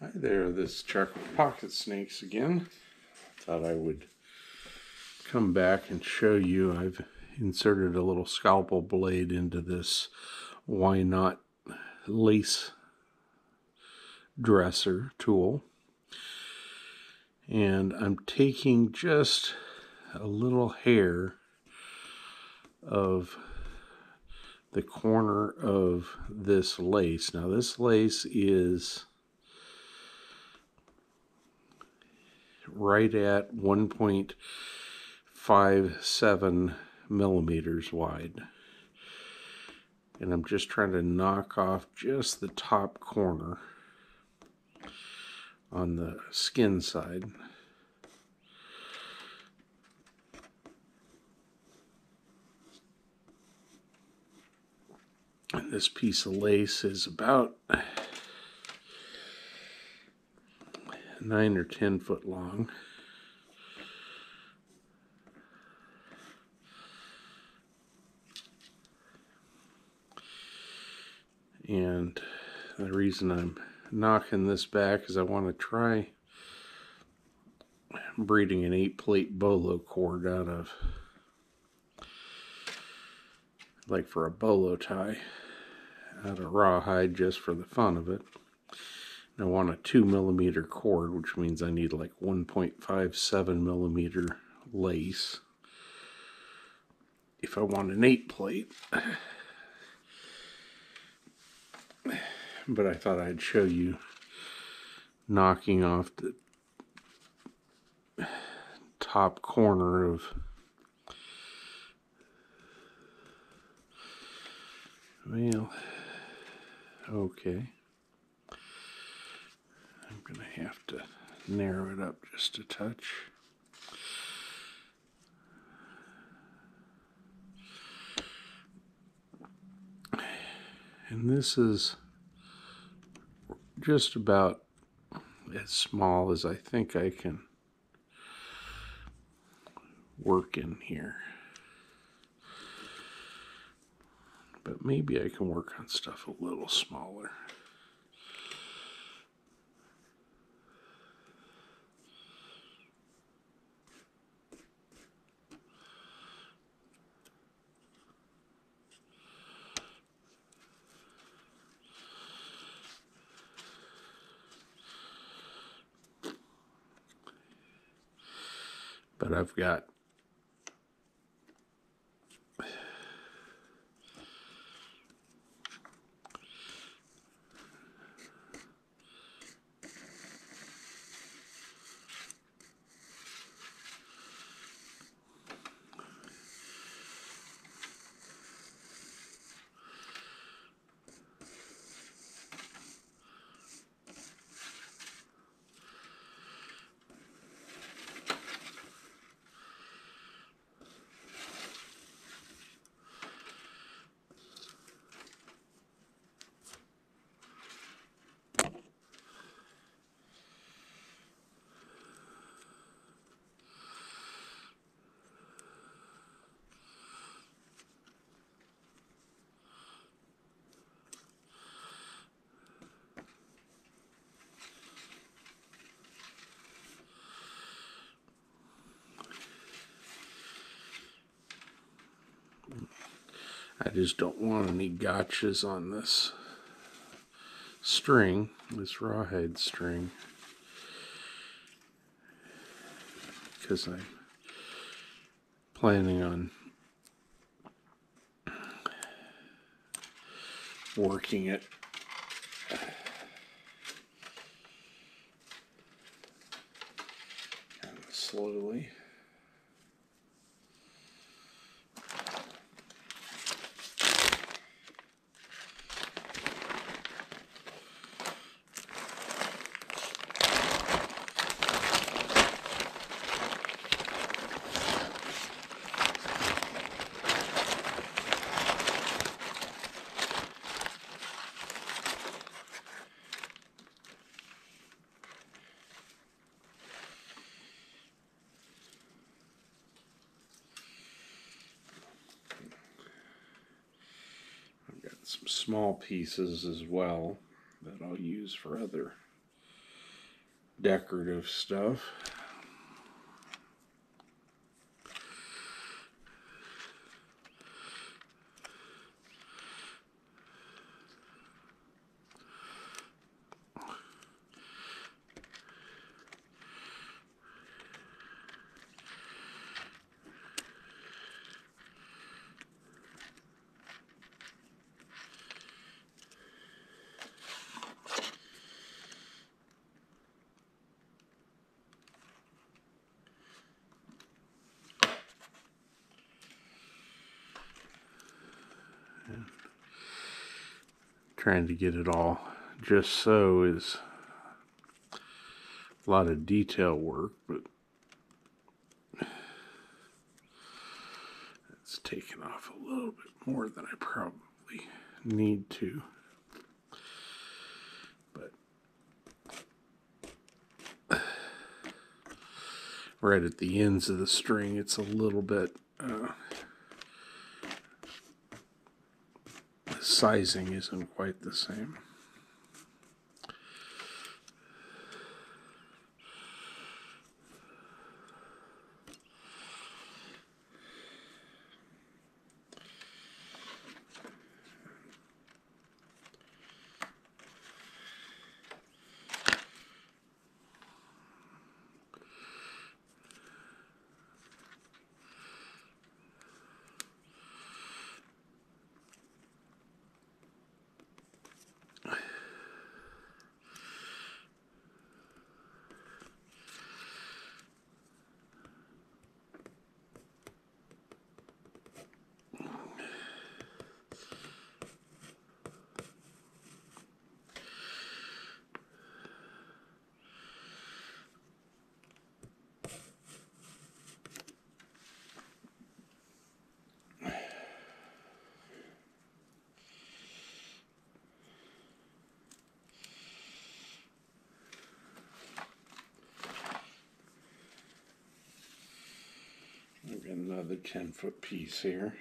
Hi there, this is Chuck with Pocket Snakes again. Thought I would come back and show you. I've inserted a little scalpel blade into this Why Not lace dresser tool. And I'm taking just a little hair of the corner of this lace. Now this lace is right at 1.57 millimeters wide. And I'm just trying to knock off just the top corner on the skin side. And this piece of lace is about 9 or 10 foot long. And the reason I'm knocking this back is I want to try braiding an 8-plate bolo cord out of, like for a bolo tie, out of rawhide just for the fun of it. And I want a 2 millimeter cord, which means I need like 1.57 millimeter lace if I want an 8-plate. But I thought I'd show you knocking off the top corner of okay. I'm gonna have to narrow it up just a touch. And this is just about as small as I think I can work in here. But maybe I can work on stuff a little smaller. But I've got I just don't want any gotchas on this string, this rawhide string, because I'm planning on working it kind of slowly. Some small pieces as well that I'll use for other decorative stuff. Trying to get it all just so is a lot of detail work, but it's taken off a little bit more than I probably need to. But right at the ends of the string, it's a little bit the sizing isn't quite the same. Maybe another 10-foot piece here.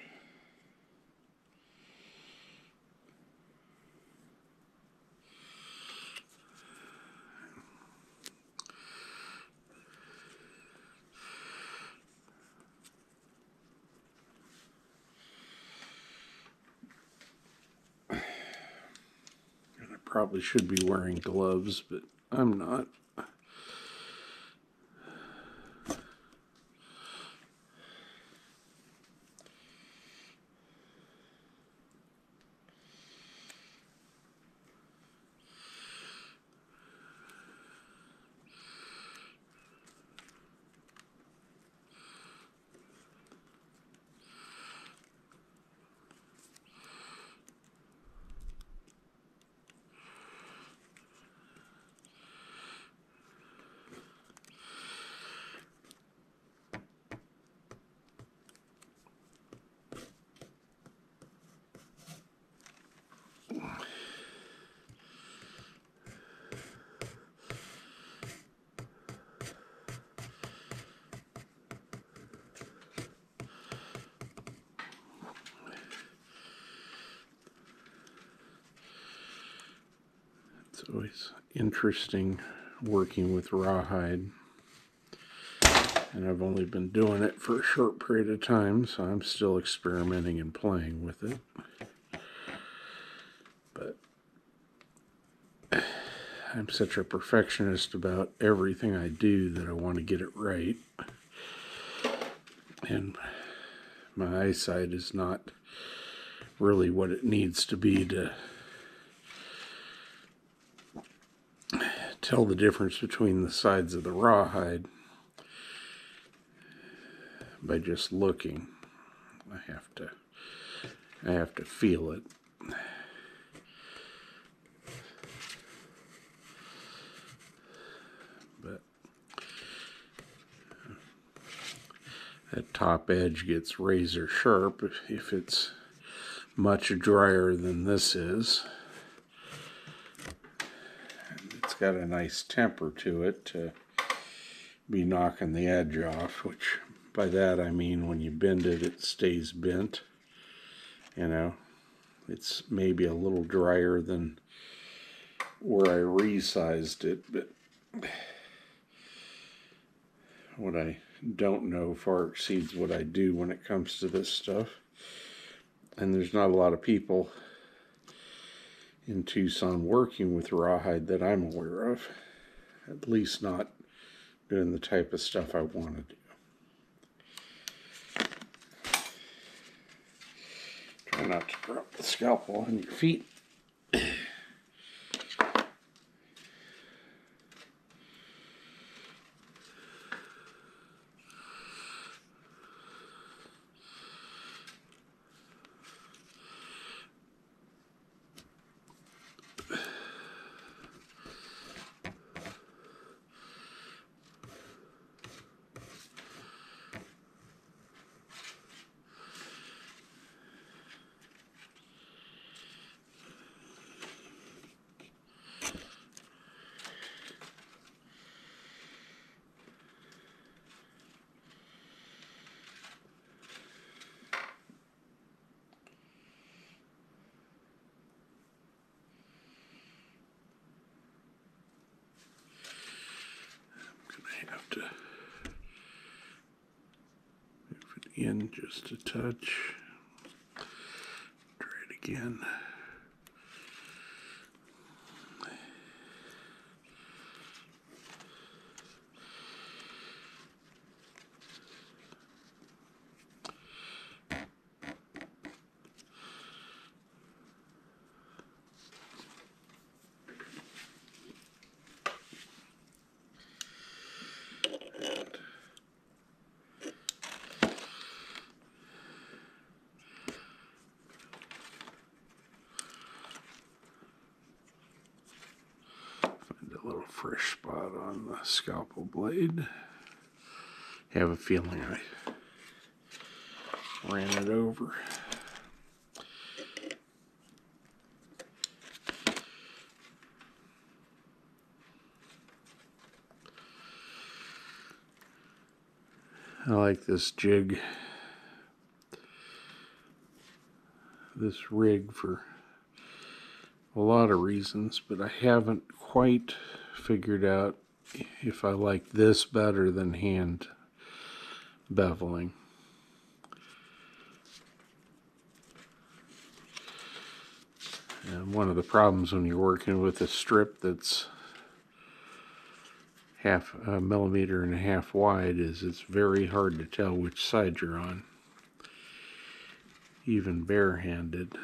And I probably should be wearing gloves, but I'm not. It's always interesting working with rawhide, and I've only been doing it for a short period of time, so I'm still experimenting and playing with it. But I'm such a perfectionist about everything I do that I want to get it right, and my eyesight is not really what it needs to be to tell the difference between the sides of the rawhide by just looking. I have to feel it. But that top edge gets razor sharp if it's much drier than this is. It's got a nice temper to it to be knocking the edge off, which by that I mean when you bend it, it stays bent. You know, it's maybe a little drier than where I resized it, but what I don't know far exceeds what I do when it comes to this stuff. And there's not a lot of people in Tucson working with rawhide that I'm aware of. At least not doing the type of stuff I want to do. Try not to drop the scalpel on your feet. Have to move it in just a touch. Try it again. Little fresh spot on the scalpel blade. Have a feeling I ran it over. I like this jig, this rig, for a lot of reasons, but I haven't quite figured out if I like this better than hand beveling. And one of the problems when you're working with a strip that's half a millimeter and a half wide is it's very hard to tell which side you're on, even barehanded.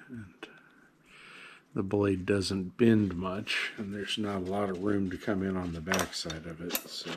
And the blade doesn't bend much, and there's not a lot of room to come in on the back side of it, so